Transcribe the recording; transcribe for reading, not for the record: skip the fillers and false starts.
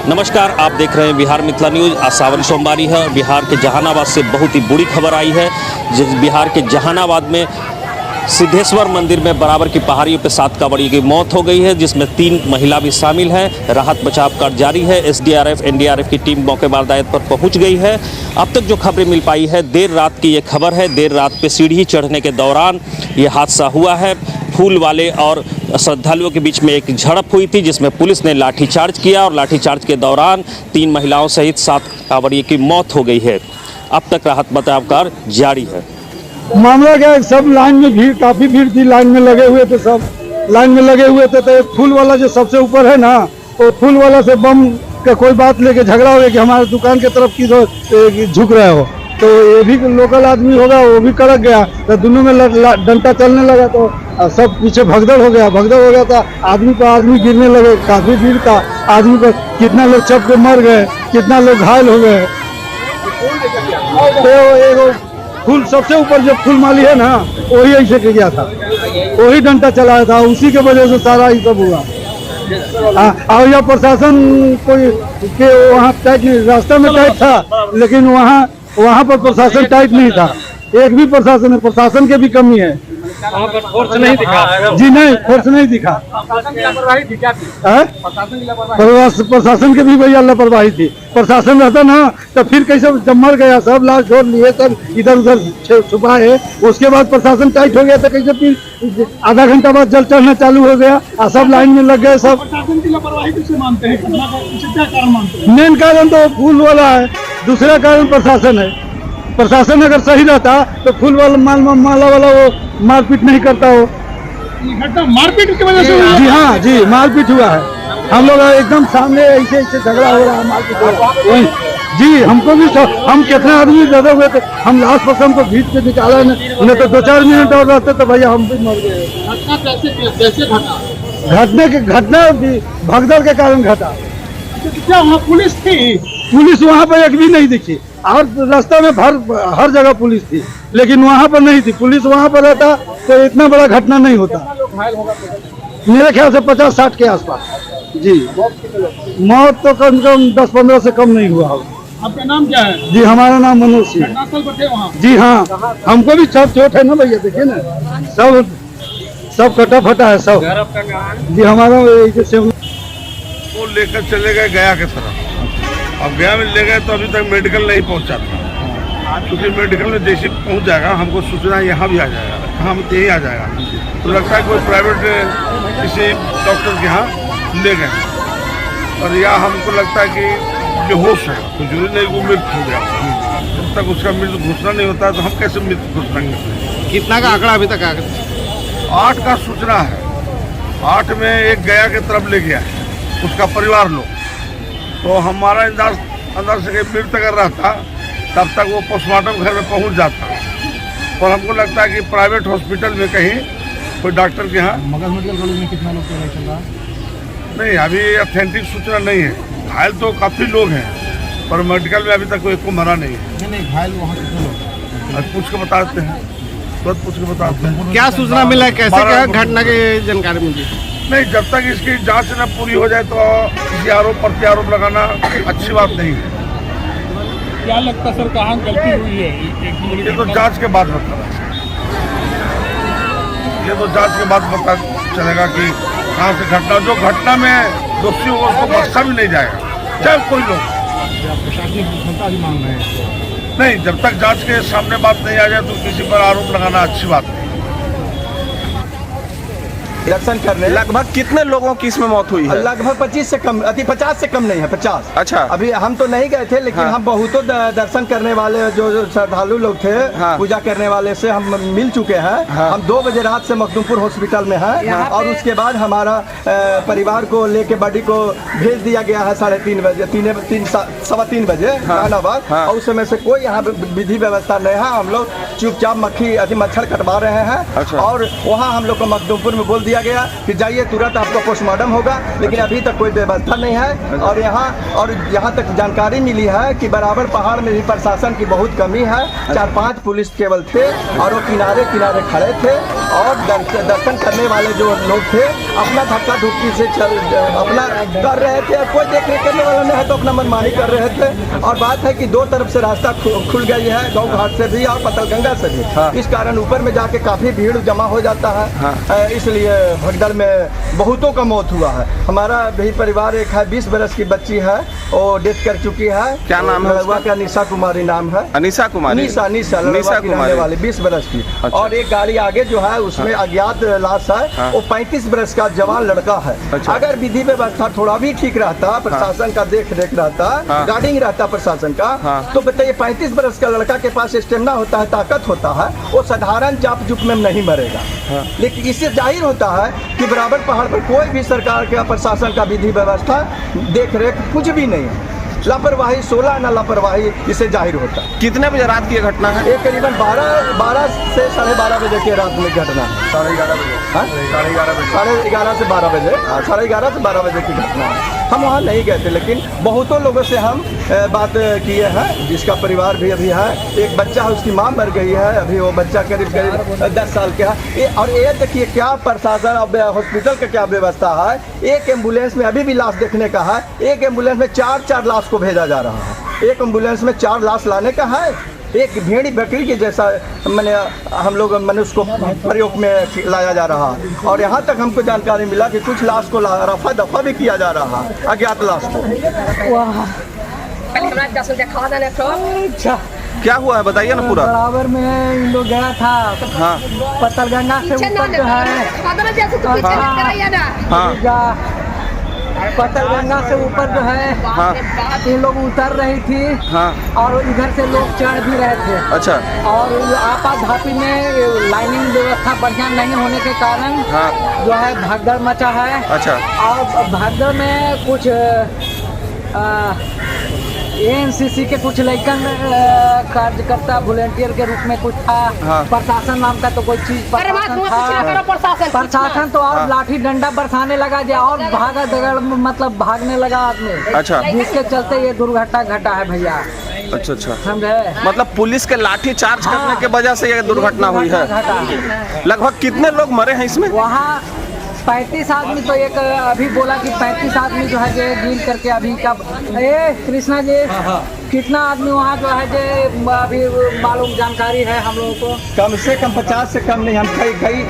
नमस्कार, आप देख रहे हैं बिहार मिथिला न्यूज़। आज सावन सोमवारी है और बिहार के जहानाबाद से बहुत ही बुरी खबर आई है। जिस बिहार के जहानाबाद में सिद्धेश्वर मंदिर में बराबर की पहाड़ियों पर 7 कांवड़ियों की मौत हो गई है, जिसमें 3 महिला भी शामिल हैं। राहत बचाव कार्य जारी है। एसडीआरएफ एनडीआरएफ की टीम मौके वारदात पर पहुंच गई है। अब तक जो खबरें मिल पाई है, देर रात की ये खबर है। देर रात पे सीढ़ी चढ़ने के दौरान ये हादसा हुआ है। फूल वाले और श्रद्धालुओं के बीच में एक झड़प हुई थी, जिसमें पुलिस ने लाठीचार्ज किया और लाठीचार्ज के दौरान 3 महिलाओं सहित 7 कांवड़ियों की मौत हो गई है। अब तक राहत बचाव कार्य जारी है। मामला क्या है, सब लाइन में भीड़, काफी भीड़ थी, लाइन में लगे हुए थे, सब लाइन में लगे हुए थे। तो एक फूल वाला जो सबसे ऊपर है ना, तो फूल वाला से बम का कोई बात लेके झगड़ा हो गया कि हमारे दुकान के तरफ की झुक रहे हो। तो ये भी लोकल आदमी होगा, वो भी कड़क गया, तो दोनों में डंडा चलने लगा। तो सब पीछे भगदड़ हो गया था। आदमी पर आदमी गिरने लगे, काफी भीड़ था। आदमी पर कितना लोग चप के मर गए, कितना लोग घायल हो गए। तो फूल सबसे ऊपर जो फूल माली है ना, वही ऐसे किया था, वही डंडा चलाया था, उसी के वजह से सारा ये सब हुआ। और यह प्रशासन कोई के वहाँ टाइट नहीं, रास्ते में टाइट था, लेकिन वहाँ पर प्रशासन टाइट नहीं था। एक भी प्रशासन के भी कमी है। वहाँ पर फोर्स नहीं दिखा? जी नहीं, फोर्स नहीं दिखा। प्रशासन के भी भैया लापरवाही थी। प्रशासन रहता ना तो फिर कैसे, जब मर गया सब लाश छोड़ लिए, सब इधर उधर छुपाए, उसके बाद प्रशासन टाइट हो गया तो कैसे फिर आधा घंटा बाद जल चढ़ना चालू हो गया और सब लाइन में लग गए। सब प्रशासन की लापरवाही किसे मानते हैं? क्या कारण मानते हैं? मेन कारण तो फूल वाला है, दूसरा कारण प्रशासन है। प्रशासन अगर सही रहता तो फूल वाला माला वाला वो मारपीट नहीं करता हो। घटना मारपीट की वजह से? जी हाँ जी, मारपीट हुआ है। हम लोग एकदम सामने ऐसे झगड़ा हो रहा है, मारपीट हो रहा है। जी हमको भी, हम कितने आदमी ज्यादा हुए थे, हम लास्ट पर्सन को भीड़ से निकाला, नहीं तो 2-4 मिनट और रहते तो भैया हम भी मर गए। घटना कैसे घटा? घटना भगदड़ के कारण घटा। क्या वहाँ पुलिस थी? पुलिस वहाँ पर एक भी नहीं दिखी, और रास्ता में हर जगह पुलिस थी, लेकिन वहाँ पर नहीं थी। पुलिस वहाँ पर रहता तो इतना बड़ा घटना नहीं होता। मेरे ख्याल से 50-60 के आसपास। जी मौत तो कम से कम 10-15 से कम नहीं हुआ होगा। आपका नाम क्या है? जी हमारा नाम मनोज सिंह। घटनास्थल पर थे वहाँ? जी हाँ, हमको भी सब चोट है ना भैया, देखिए ना, सब कटा फटा है सब। जी हमारा वो लेकर चले गए गया की तरफ। अब गया में ले गए तो अभी तक मेडिकल नहीं पहुंचा था, क्योंकि मेडिकल में जैसे पहुंच जाएगा हमको सूचना यहाँ भी आ जाएगा, हम यहीं आ जाएगा। तो लगता है कोई प्राइवेट किसी डॉक्टर के यहाँ ले गए, और यहाँ हमको लगता है कि बेहोश है, तो जरूरी नहीं वो मृत हो गया। जब तक उसका मृत घोषणा नहीं होता तो हम कैसे मृत घोषणा करते? कितना का आंकड़ा अभी तक आ गया? 8 का सूचना है। 8 में एक गया की तरफ ले गया है उसका परिवार लोग। तो हमारा अंदर से कहीं मृत अगर रहता तब तक वो पोस्टमार्टम घर में पहुंच जाता। और हमको लगता है कि प्राइवेट हॉस्पिटल में कहीं कोई डॉक्टर के यहाँ। मगध मेडिकल कॉलेज में कितना लोग चल रहा है? नहीं, अभी ऑथेंटिक सूचना नहीं है। घायल तो काफ़ी लोग हैं, पर मेडिकल में अभी तक कोई को मरा नहीं है। नहीं, घायल वहाँ कितने लोग? आज पूछ के बताते हैं, तुरंत पूछ के बताते हैं। क्या सूचना मिला है, कैसे क्या घटना की जानकारी मिली? नहीं, जब तक इसकी जांच न पूरी हो जाए तो किसी आरोप प्रत्यारोप लगाना अच्छी बात नहीं है। क्या लगता सर, कहाँ गलती हुई है? ये तो जांच के बाद पता चलेगा कि कहाँ से घटना, जो घटना में दोषी होगा उसको बख्शा भी नहीं जाएगा, चाहे कोई लोग। प्रशासनिक विफलता भी मांग रहे हैं? नहीं, जब तक जांच के सामने बात नहीं आ जाए तो किसी पर आरोप लगाना अच्छी बात नहीं। दर्शन करने लगभग कितने लोगों की इसमें मौत हुई है? लगभग 25 से कम, 50 से कम नहीं है, 50। अच्छा, अभी हम तो नहीं गए थे, लेकिन हाँ। हम बहुतों दर्शन करने वाले जो श्रद्धालु लोग थे, हाँ। पूजा करने वाले से हम मिल चुके हैं। हाँ। हम 2 बजे रात से मखदूमपुर हॉस्पिटल में हैं, और उसके बाद हमारा परिवार को लेके बॉडी को भेज दिया गया है 3:30 बजे, 3:15 बजे जहानाबाद। हाँ। और उस समय से कोई यहाँ विधि व्यवस्था नहीं है। हम लोग चुपचाप मच्छर कटवा रहे हैं। अच्छा। और वहाँ हम लोग को मखदूमपुर में बोल दिया गया कि जाइए, तुरंत आपका पोस्टमार्टम होगा, लेकिन अभी तक कोई व्यवस्था नहीं है। और यहाँ तक जानकारी मिली है कि बराबर पहाड़ में भी प्रशासन की बहुत कमी है। 4-5 पुलिस केवल थे, और वो किनारे खड़े थे, और दर्शन करने वाले जो लोग थे अपना धक्का धुक्की से अपना कर रहे थे। कोई देख रेख करने वाला नहीं है तो अपना मनमानी कर रहे थे। और बात है कि दो तरफ से रास्ता खुल गई है, गाँव घाट से भी और पतलगंगा से भी। हाँ। इस कारण ऊपर में जाके काफ़ी भीड़ जमा हो जाता है। हाँ। इसलिए भगदड़ में बहुतों का मौत हुआ है। हमारा भी परिवार एक है, 20 बरस की बच्ची है, वो डेथ कर चुकी है। क्या नाम है उसका? का निशा कुमारी नाम है। अनीसा कुमारी। निशा कुमारी वाली 20 बरस की। अच्छा। और एक गाड़ी आगे जो है उसमें अज्ञात लाश है। हाँ। वो 35 बरस का जवान लड़का है। अच्छा। अगर विधि व्यवस्था थोड़ा भी ठीक रहता, प्रशासन का देख रेख रहता, हाँ। गार्डिंग रहता प्रशासन का, हाँ। तो बताइए 35 बरस का लड़का के पास स्टेमिना होता है, ताकत होता है, वो साधारण जाप जुप में नहीं मरेगा। हाँ। लेकिन इससे जाहिर होता है कि बराबर पहाड़ पर कोई भी सरकार का प्रशासन का विधि व्यवस्था देख रेख कुछ भी नहीं है। लापरवाही 16 ना लापरवाही इससे जाहिर होता है। कितने बजे रात की ये घटना है? ये करीबन 12 से 12:30 बजे के रात में घटना है। 11:30 बजे। हाँ? 11:30 बजे। 11:30 से 12 बजे। 11:30 से 12 बजे की घटना है। हम वहाँ नहीं गए थे, लेकिन बहुतों लोगों से हम बात किए हैं, जिसका परिवार भी अभी है। एक बच्चा है, उसकी माँ मर गई है, अभी वो बच्चा करीब 10 साल का है। और ये देखिए क्या प्रशासन और हॉस्पिटल का क्या व्यवस्था है। एक एम्बुलेंस में अभी भी लाश देखने का है। एक एम्बुलेंस में 4 लाश को भेजा जा रहा है। एक एम्बुलेंस में 4 लाश लाने का है। एक भेड़ी बकरी के जैसा मैंने हम लोग मैंने उसको प्रयोग में लाया जा रहा है। और यहाँ तक हमको जानकारी मिला कि कुछ लाश को रफा दफा भी किया जा रहा है, अज्ञात लाश को। क्या हुआ है बताइए ना पूरा। बराबर में इन लोग गया था। हाँ। पतलगंगा से ऊपर जो है, पतलगंगा से ऊपर जो है, हाँ। ये लोग उतर रही थी। हाँ। और इधर से लोग चढ़ भी रहे थे। अच्छा। और आपाधापी में लाइनिंग व्यवस्था बढ़िया नहीं होने के कारण हाँ। जो है भगदड़ मचा है। अच्छा। और भगदड़ में कुछ एनसीसी के कुछ लइकन कार्यकर्ता वॉलेंटियर के रूप में कुछ था। हाँ। प्रशासन नाम का तो कोई चीज प्रशासन तो और लाठी डंडा बरसाने लगा दिया और भागा दगड़ मतलब भागने लगा आदमी। अच्छा। जिसके चलते ये दुर्घटना घटा है भैया। अच्छा अच्छा। समझे? मतलब पुलिस के लाठी चार्ज करने के वजह से ये दुर्घटना हुई है। घटा। लगभग कितने लोग मरे हैं इसमें? वहाँ 35 आदमी, तो एक अभी बोला कि 35 आदमी जो है जे गिन करके अभी का कृष्णा जी कितना आदमी वहाँ जो है जे अभी मालूम जानकारी है हम लोगों को? कम से कम 50 से कम नहीं, हम कई